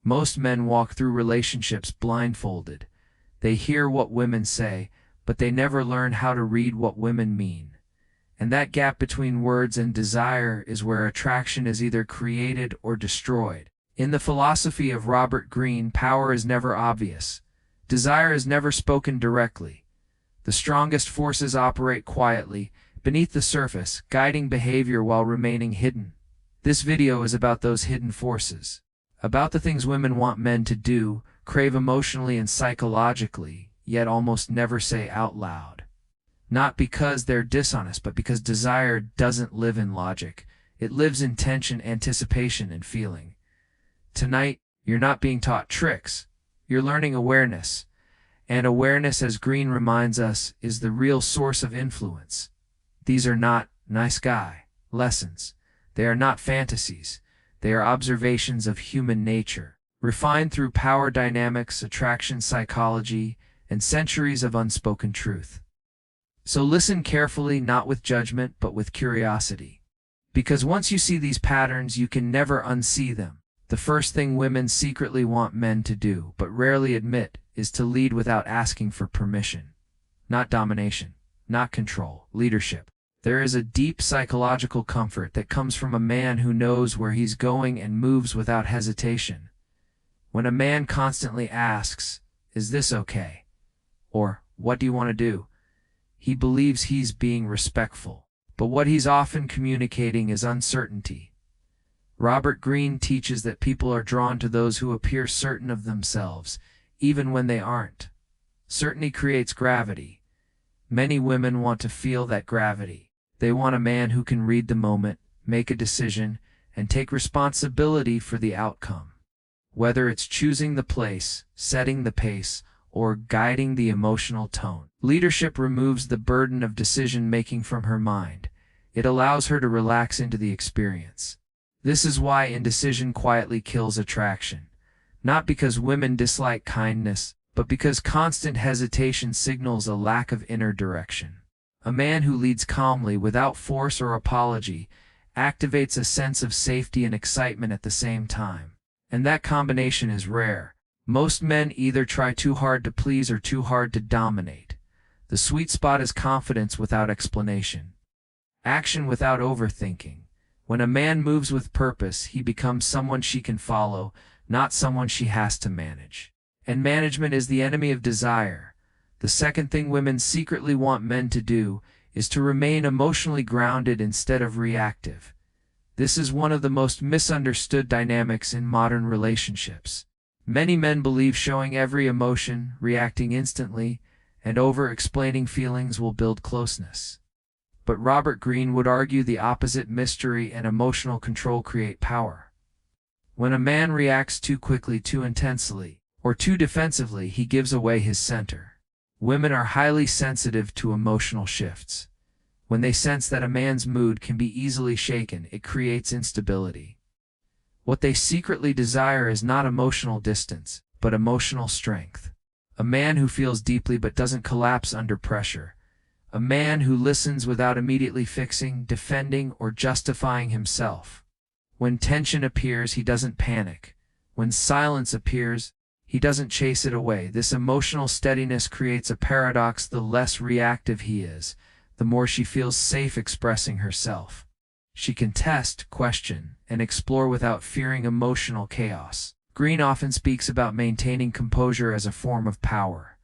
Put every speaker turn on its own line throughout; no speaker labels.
Most men walk through relationships blindfolded. They hear what women say, but they never learn how to read what women mean. And that gap between words and desire is where attraction is either created or destroyed. In the philosophy of Robert Greene, power is never obvious. Desire is never spoken directly. The strongest forces operate quietly, beneath the surface, guiding behavior while remaining hidden. This video is about those hidden forces. About the things women want men to do, crave emotionally and psychologically, yet almost never say out loud. Not because they're dishonest, but because desire doesn't live in logic. It lives in tension, anticipation, and feeling. Tonight, you're not being taught tricks. You're learning awareness. And awareness, as Greene reminds us, is the real source of influence. These are not nice guy lessons. They are not fantasies. They are observations of human nature, refined through power dynamics, attraction psychology, and centuries of unspoken truth. So listen carefully, not with judgment, but with curiosity. Because once you see these patterns, you can never unsee them. The first thing women secretly want men to do, but rarely admit, is to lead without asking for permission. Not domination, not control, leadership. There is a deep psychological comfort that comes from a man who knows where he's going and moves without hesitation. When a man constantly asks, "Is this okay?" or "What do you want to do?" he believes he's being respectful. But what he's often communicating is uncertainty. Robert Greene teaches that people are drawn to those who appear certain of themselves, even when they aren't. Certainty creates gravity. Many women want to feel that gravity. They want a man who can read the moment, make a decision, and take responsibility for the outcome. Whether it's choosing the place, setting the pace, or guiding the emotional tone. Leadership removes the burden of decision-making from her mind. It allows her to relax into the experience. This is why indecision quietly kills attraction. Not because women dislike kindness, but because constant hesitation signals a lack of inner direction. A man who leads calmly, without force or apology, activates a sense of safety and excitement at the same time. And that combination is rare. Most men either try too hard to please or too hard to dominate. The sweet spot is confidence without explanation. Action without overthinking. When a man moves with purpose, he becomes someone she can follow, not someone she has to manage. And management is the enemy of desire. The second thing women secretly want men to do is to remain emotionally grounded instead of reactive. This is one of the most misunderstood dynamics in modern relationships. Many men believe showing every emotion, reacting instantly, and over-explaining feelings will build closeness. But Robert Greene would argue the opposite. Mystery and emotional control create power. When a man reacts too quickly, too intensely, or too defensively, he gives away his center. Women are highly sensitive to emotional shifts. When they sense that a man's mood can be easily shaken, it creates instability. What they secretly desire is not emotional distance, but emotional strength. A man who feels deeply but doesn't collapse under pressure. A man who listens without immediately fixing, defending, or justifying himself. When tension appears, he doesn't panic. When silence appears, he doesn't chase it away. This emotional steadiness creates a paradox. The less reactive he is, the more she feels safe expressing herself. She can test, question, and explore without fearing emotional chaos. Greene often speaks about maintaining composure as a form of power.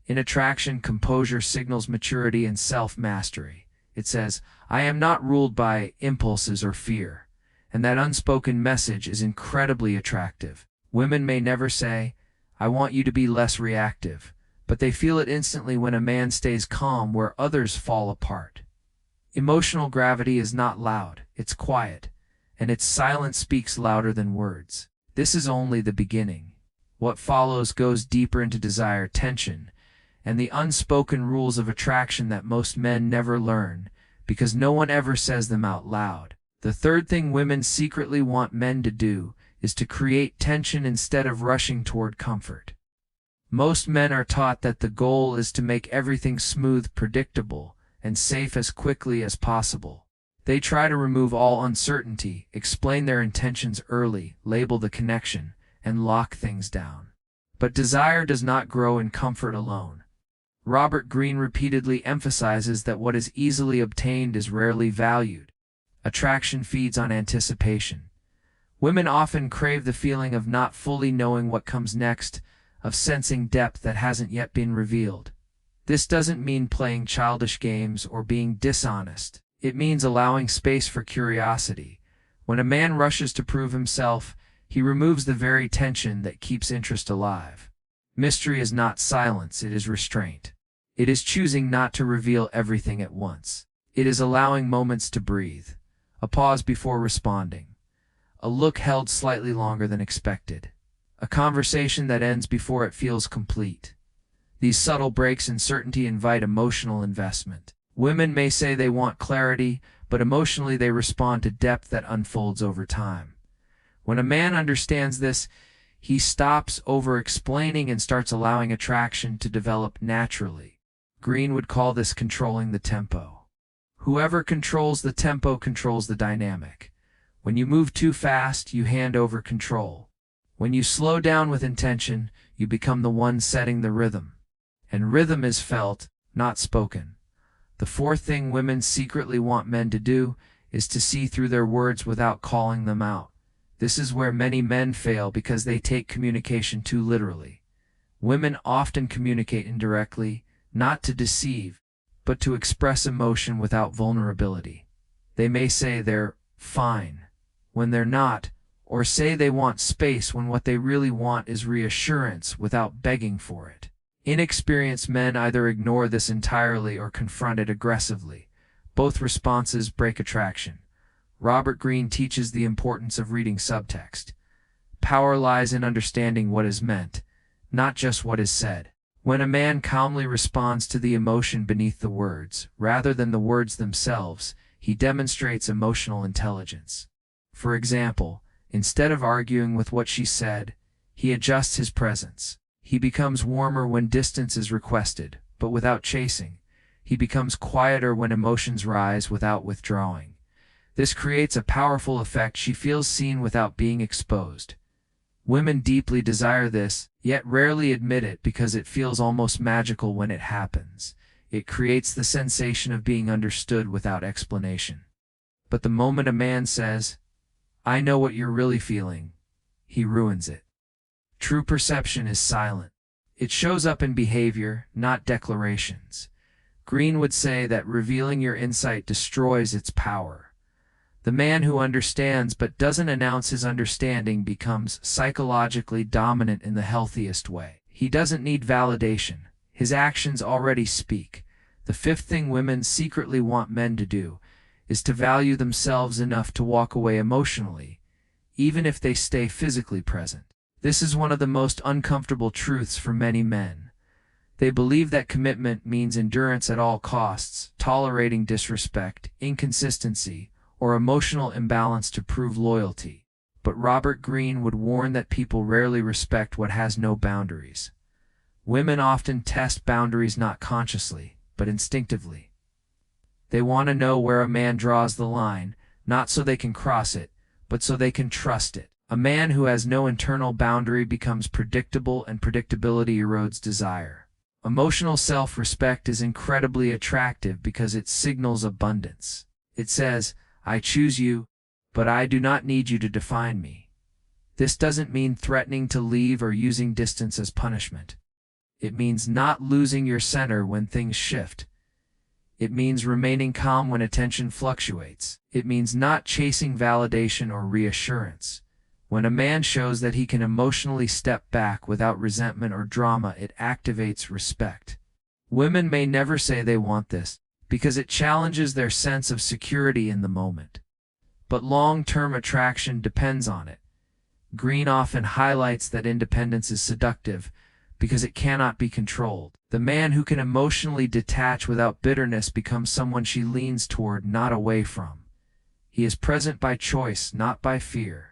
In attraction, composure signals maturity and self-mastery. It says, "I am not ruled by impulses or fear." And that unspoken message is incredibly attractive. Women may never say, "I want you to be less reactive," but they feel it instantly when a man stays calm where others fall apart. Emotional gravity is not loud, it's quiet, and its silence speaks louder than words. This is only the beginning. What follows goes deeper into desire, tension, and the unspoken rules of attraction that most men never learn, because no one ever says them out loud. The third thing women secretly want men to do is to create tension instead of rushing toward comfort. Most men are taught that the goal is to make everything smooth, predictable, and safe as quickly as possible. They try to remove all uncertainty, explain their intentions early, label the connection, and lock things down. But desire does not grow in comfort alone. Robert Greene repeatedly emphasizes that what is easily obtained is rarely valued. Attraction feeds on anticipation. Women often crave the feeling of not fully knowing what comes next, of sensing depth that hasn't yet been revealed. This doesn't mean playing childish games or being dishonest. It means allowing space for curiosity. When a man rushes to prove himself, he removes the very tension that keeps interest alive. Mystery is not silence, it is restraint. It is choosing not to reveal everything at once. It is allowing moments to breathe, a pause before responding, a look held slightly longer than expected, a conversation that ends before it feels complete. These subtle breaks in certainty invite emotional investment. Women may say they want clarity, but emotionally they respond to depth that unfolds over time. When a man understands this, he stops over-explaining and starts allowing attraction to develop naturally. Greene would call this controlling the tempo. Whoever controls the tempo controls the dynamic. When you move too fast, you hand over control. When you slow down with intention, you become the one setting the rhythm. And rhythm is felt, not spoken. The fourth thing women secretly want men to do is to see through their words without calling them out. This is where many men fail because they take communication too literally. Women often communicate indirectly, not to deceive, but to express emotion without vulnerability. They may say they're fine when they're not, or say they want space when what they really want is reassurance without begging for it. Inexperienced men either ignore this entirely or confront it aggressively. Both responses break attraction. Robert Greene teaches the importance of reading subtext. Power lies in understanding what is meant, not just what is said. When a man calmly responds to the emotion beneath the words, rather than the words themselves, he demonstrates emotional intelligence. For example, instead of arguing with what she said, he adjusts his presence. He becomes warmer when distance is requested, but without chasing. He becomes quieter when emotions rise without withdrawing. This creates a powerful effect. She feels seen without being exposed. Women deeply desire this, yet rarely admit it because it feels almost magical when it happens. It creates the sensation of being understood without explanation. But the moment a man says, "I know what you're really feeling," he ruins it. True perception is silent. It shows up in behavior, not declarations. Greene would say that revealing your insight destroys its power. The man who understands but doesn't announce his understanding becomes psychologically dominant in the healthiest way. He doesn't need validation. His actions already speak. The fifth thing women secretly want men to do is to value themselves enough to walk away emotionally, even if they stay physically present. This is one of the most uncomfortable truths for many men. They believe that commitment means endurance at all costs, tolerating disrespect, inconsistency, or emotional imbalance to prove loyalty. But Robert Greene would warn that people rarely respect what has no boundaries. Women often test boundaries not consciously, but instinctively. They want to know where a man draws the line, not so they can cross it, but so they can trust it. A man who has no internal boundary becomes predictable, and predictability erodes desire. Emotional self-respect is incredibly attractive because it signals abundance. It says, "I choose you, but I do not need you to define me." This doesn't mean threatening to leave or using distance as punishment. It means not losing your center when things shift. It means remaining calm when attention fluctuates. It means not chasing validation or reassurance. When a man shows that he can emotionally step back without resentment or drama, it activates respect. Women may never say they want this, because it challenges their sense of security in the moment. But long-term attraction depends on it. Greene often highlights that independence is seductive because it cannot be controlled. The man who can emotionally detach without bitterness becomes someone she leans toward, not away from. He is present by choice, not by fear.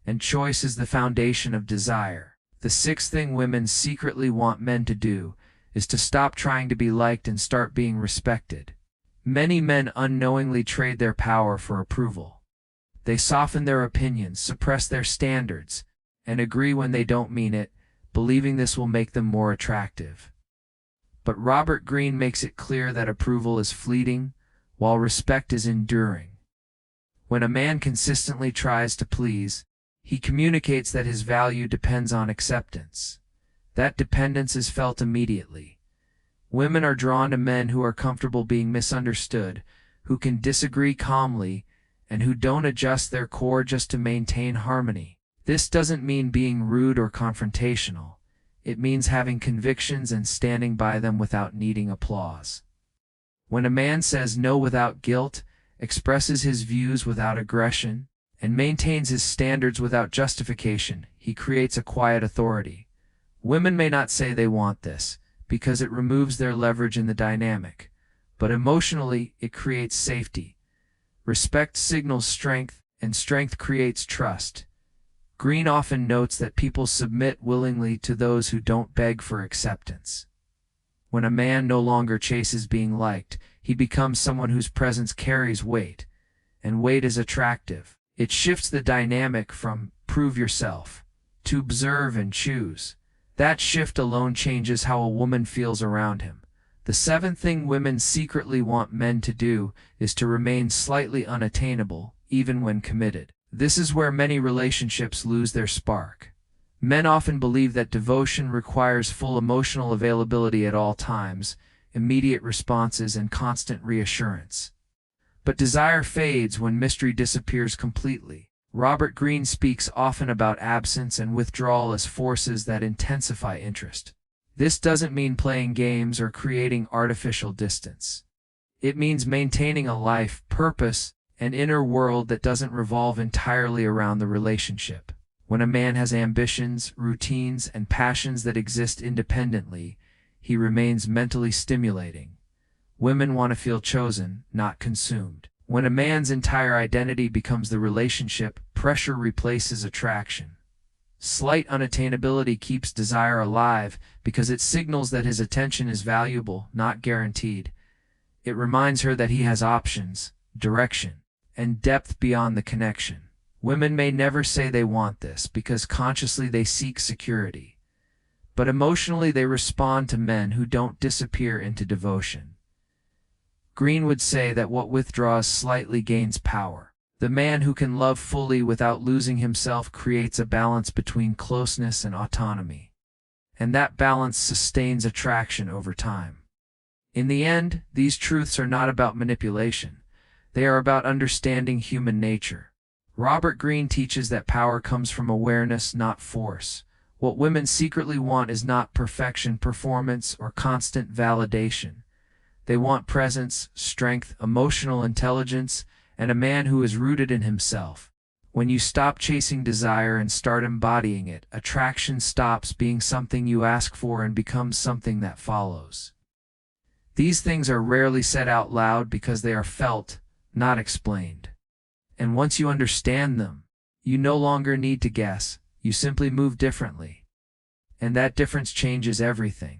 And choice is the foundation of desire. The sixth thing women secretly want men to do is to stop trying to be liked and start being respected. Many men unknowingly trade their power for approval. They soften their opinions, suppress their standards, and agree when they don't mean it, believing this will make them more attractive. But Robert Greene makes it clear that approval is fleeting, while respect is enduring. When a man consistently tries to please, he communicates that his value depends on acceptance. That dependence is felt immediately. Women are drawn to men who are comfortable being misunderstood, who can disagree calmly, and who don't adjust their core just to maintain harmony. This doesn't mean being rude or confrontational. It means having convictions and standing by them without needing applause. When a man says no without guilt, expresses his views without aggression, and maintains his standards without justification, he creates a quiet authority. Women may not say they want this, because it removes their leverage in the dynamic, but emotionally it creates safety. Respect signals strength, and strength creates trust. Greene often notes that people submit willingly to those who don't beg for acceptance. When a man no longer chases being liked, he becomes someone whose presence carries weight, and weight is attractive. It shifts the dynamic from prove yourself to observe and choose. That shift alone changes how a woman feels around him. The seventh thing women secretly want men to do is to remain slightly unattainable, even when committed. This is where many relationships lose their spark. Men often believe that devotion requires full emotional availability at all times, immediate responses, and constant reassurance. But desire fades when mystery disappears completely. Robert Greene speaks often about absence and withdrawal as forces that intensify interest. This doesn't mean playing games or creating artificial distance. It means maintaining a life, purpose, and inner world that doesn't revolve entirely around the relationship. When a man has ambitions, routines, and passions that exist independently, he remains mentally stimulating. Women want to feel chosen, not consumed. When a man's entire identity becomes the relationship, pressure replaces attraction. Slight unattainability keeps desire alive because it signals that his attention is valuable, not guaranteed. It reminds her that he has options, direction, and depth beyond the connection. Women may never say they want this because consciously they seek security. But emotionally they respond to men who don't disappear into devotion. Greene would say that what withdraws slightly gains power. The man who can love fully without losing himself creates a balance between closeness and autonomy. And that balance sustains attraction over time. In the end, these truths are not about manipulation. They are about understanding human nature. Robert Greene teaches that power comes from awareness, not force. What women secretly want is not perfection, performance, or constant validation. They want presence, strength, emotional intelligence, and a man who is rooted in himself. When you stop chasing desire and start embodying it, attraction stops being something you ask for and becomes something that follows. These things are rarely said out loud because they are felt, not explained. And once you understand them, you no longer need to guess, you simply move differently. And that difference changes everything.